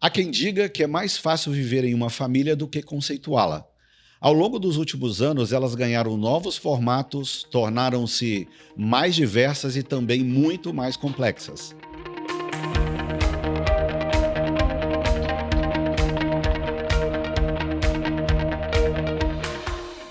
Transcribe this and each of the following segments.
Há quem diga que é mais fácil viver em uma família do que conceituá-la. Ao longo dos últimos anos, elas ganharam novos formatos, tornaram-se mais diversas e também muito mais complexas.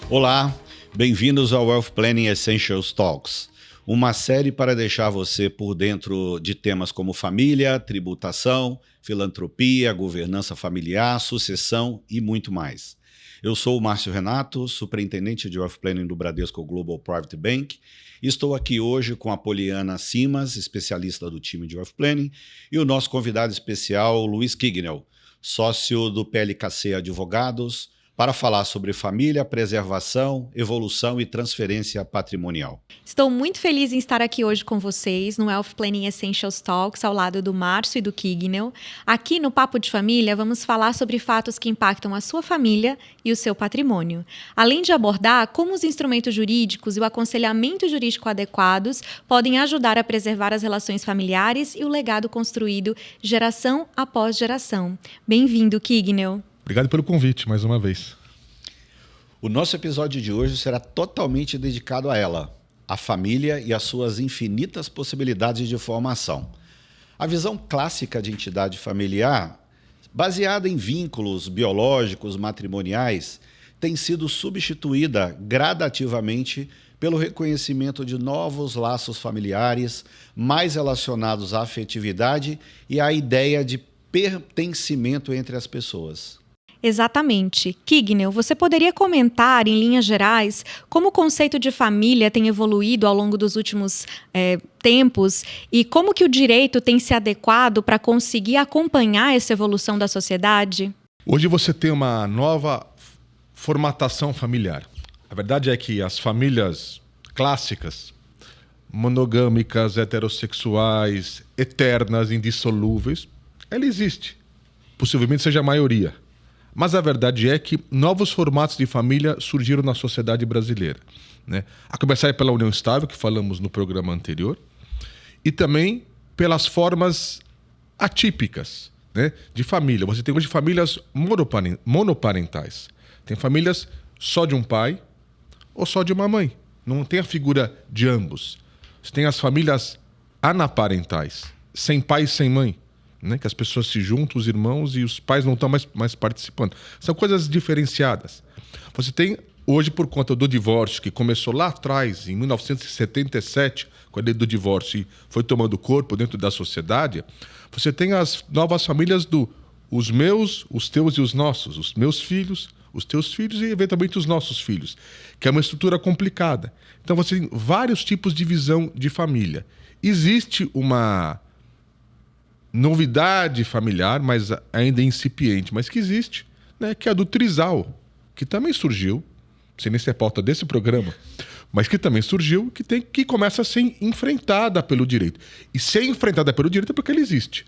Olá, bem-vindos ao Wealth Planning Essentials Talks, uma série para deixar você por dentro de temas como família, tributação, filantropia, governança familiar, sucessão e muito mais. Eu sou o Márcio Renato, superintendente de Wealth Planning do Bradesco Global Private Bank, e estou aqui hoje com a Poliana Simas, especialista do time de Wealth Planning, e o nosso convidado especial, Luiz Kignel, sócio do PLKC Advogados, para falar sobre família, preservação, evolução e transferência patrimonial. Estou muito feliz em estar aqui hoje com vocês no Wealth Planning Essentials Talks, ao lado do Márcio e do Kignel. Aqui no Papo de Família, vamos falar sobre fatos que impactam a sua família e o seu patrimônio. Além de abordar como os instrumentos jurídicos e o aconselhamento jurídico adequados podem ajudar a preservar as relações familiares e o legado construído geração após geração. Bem-vindo, Kignel. Obrigado pelo convite, mais uma vez. O nosso episódio de hoje será totalmente dedicado a ela, a família e as suas infinitas possibilidades de formação. A visão clássica de entidade familiar, baseada em vínculos biológicos, matrimoniais, tem sido substituída gradativamente pelo reconhecimento de novos laços familiares, mais relacionados à afetividade e à ideia de pertencimento entre as pessoas. Exatamente. Kignel, você poderia comentar, em linhas gerais, como o conceito de família tem evoluído ao longo dos últimos tempos e como que o direito tem se adequado para conseguir acompanhar essa evolução da sociedade? Hoje você tem uma nova formatação familiar. A verdade é que as famílias clássicas, monogâmicas, heterossexuais, eternas, indissolúveis, ela existe. Possivelmente seja a maioria. Mas a verdade é que novos formatos de família surgiram na sociedade brasileira, né? A começar pela união estável, que falamos no programa anterior, e também pelas formas atípicas, né, de família. Você tem hoje famílias monoparentais. Tem famílias só de um pai ou só de uma mãe. Não tem a figura de ambos. Você tem as famílias anaparentais, sem pai e sem mãe, né, que as pessoas se juntam, os irmãos, e os pais não estão mais participando. São coisas diferenciadas. Você tem, hoje, por conta do divórcio, que começou lá atrás, em 1977, com a lei do divórcio, e foi tomando corpo dentro da sociedade, você tem as novas famílias os meus, os teus e os nossos, os meus filhos, os teus filhos e, eventualmente, os nossos filhos, que é uma estrutura complicada. Então, você tem vários tipos de visão de família. Existe uma novidade familiar, mas ainda incipiente, mas que existe, né, que é a do trisal, que também surgiu, não sei nem se é pauta desse programa, mas que também surgiu, que começa a ser enfrentada pelo direito. E ser enfrentada pelo direito é porque ela existe,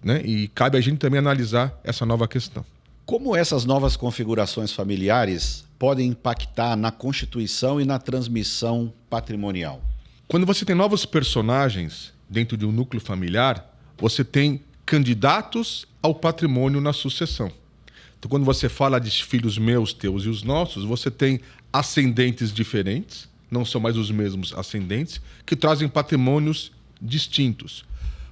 né? E cabe a gente também analisar essa nova questão. Como essas novas configurações familiares podem impactar na constituição e na transmissão patrimonial? Quando você tem novos personagens dentro de um núcleo familiar, você tem candidatos ao patrimônio na sucessão. Então, quando você fala de filhos meus, teus e os nossos, você tem ascendentes diferentes, não são mais os mesmos ascendentes, que trazem patrimônios distintos.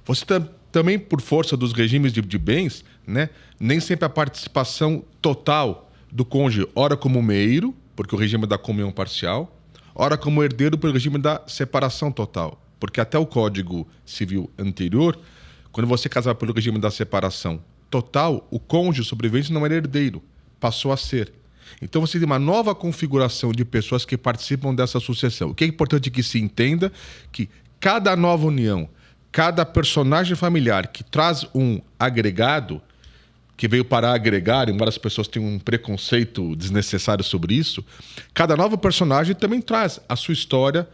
Você também, por força dos regimes de bens, né, nem sempre a participação total do cônjuge, ora como meiro, porque o regime é da comunhão parcial, ora como herdeiro, pelo regime da separação total. Porque até o Código Civil anterior, quando você casava pelo regime da separação total, o cônjuge sobrevivente não era herdeiro, passou a ser. Então você tem uma nova configuração de pessoas que participam dessa sucessão. O que é importante que se entenda que cada nova união, cada personagem familiar que traz um agregado, que veio para agregar, embora as pessoas tenham um preconceito desnecessário sobre isso, cada novo personagem também traz a sua história,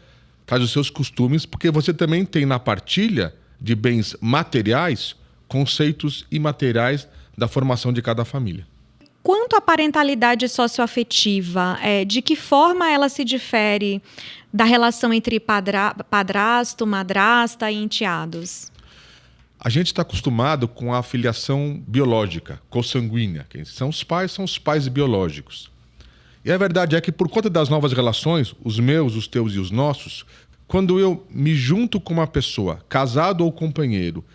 traz os seus costumes, porque você também tem na partilha de bens materiais, conceitos imateriais da formação de cada família. Quanto à parentalidade socioafetiva, de que forma ela se difere da relação entre padrasto, madrasta e enteados? A gente está acostumado com a filiação biológica, consanguínea. Quem são os pais biológicos. E a verdade é que, por conta das novas relações, os meus, os teus e os nossos, quando eu me junto com uma pessoa, casado ou companheiro,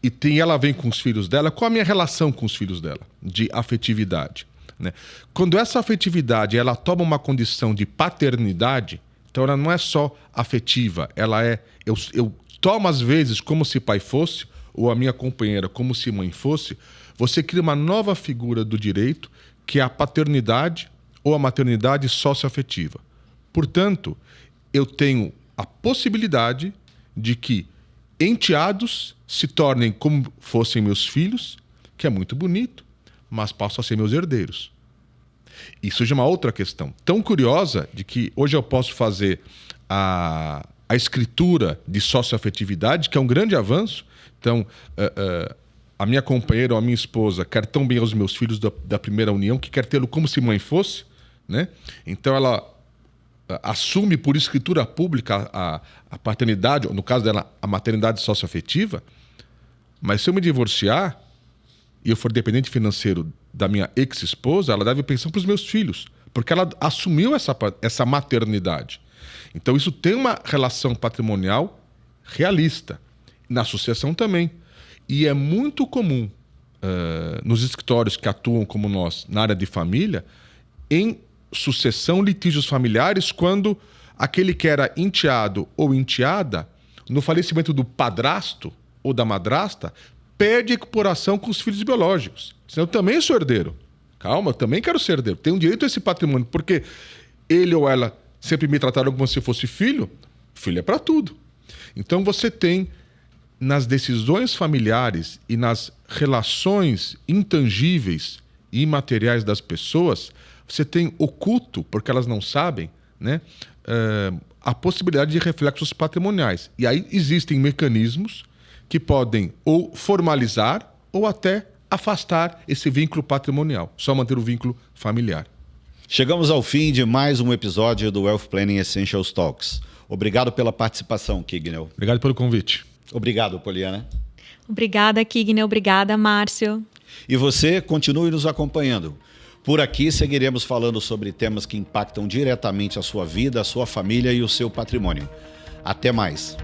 e ela vem com os filhos dela, qual a minha relação com os filhos dela? De afetividade. Né? Quando essa afetividade ela toma uma condição de paternidade, então ela não é só afetiva, ela é... Eu tomo às vezes como se pai fosse, ou a minha companheira como se mãe fosse, você cria uma nova figura do direito, que é a paternidade ou a maternidade socioafetiva. Portanto, eu tenho a possibilidade de que enteados se tornem como fossem meus filhos, que é muito bonito, mas passam a ser meus herdeiros. E surge uma outra questão, tão curiosa, de que hoje eu posso fazer a escritura de socioafetividade, que é um grande avanço. Então, a minha companheira ou a minha esposa quer tão bem aos meus filhos da primeira união, que quer tê-lo como se mãe fosse, né? Então ela assume por escritura pública a paternidade, ou no caso dela, a maternidade socioafetiva. Mas se eu me divorciar e eu for dependente financeiro da minha ex-esposa, ela deve pensão para os meus filhos, porque ela assumiu essa maternidade. Então isso tem uma relação patrimonial realista. Na sucessão também. E é muito comum nos escritórios que atuam como nós, na área de família, em sucessão, litígios familiares, quando aquele que era enteado ou enteada, no falecimento do padrasto ou da madrasta, perde a equiparação com os filhos biológicos. Eu também sou herdeiro. Calma, eu também quero ser herdeiro. Tenho direito a esse patrimônio, porque ele ou ela sempre me trataram como se fosse filho. Filho é para tudo. Então você tem, nas decisões familiares e nas relações intangíveis e imateriais das pessoas, você tem oculto, porque elas não sabem, né, a possibilidade de reflexos patrimoniais. E aí existem mecanismos que podem ou formalizar ou até afastar esse vínculo patrimonial, só manter o vínculo familiar. Chegamos ao fim de mais um episódio do Wealth Planning Essentials Talks. Obrigado pela participação, Kignel. Obrigado pelo convite. Obrigado, Poliana. Obrigada, Kignel. Obrigada, Márcio. E você, continue nos acompanhando. Por aqui seguiremos falando sobre temas que impactam diretamente a sua vida, a sua família e o seu patrimônio. Até mais.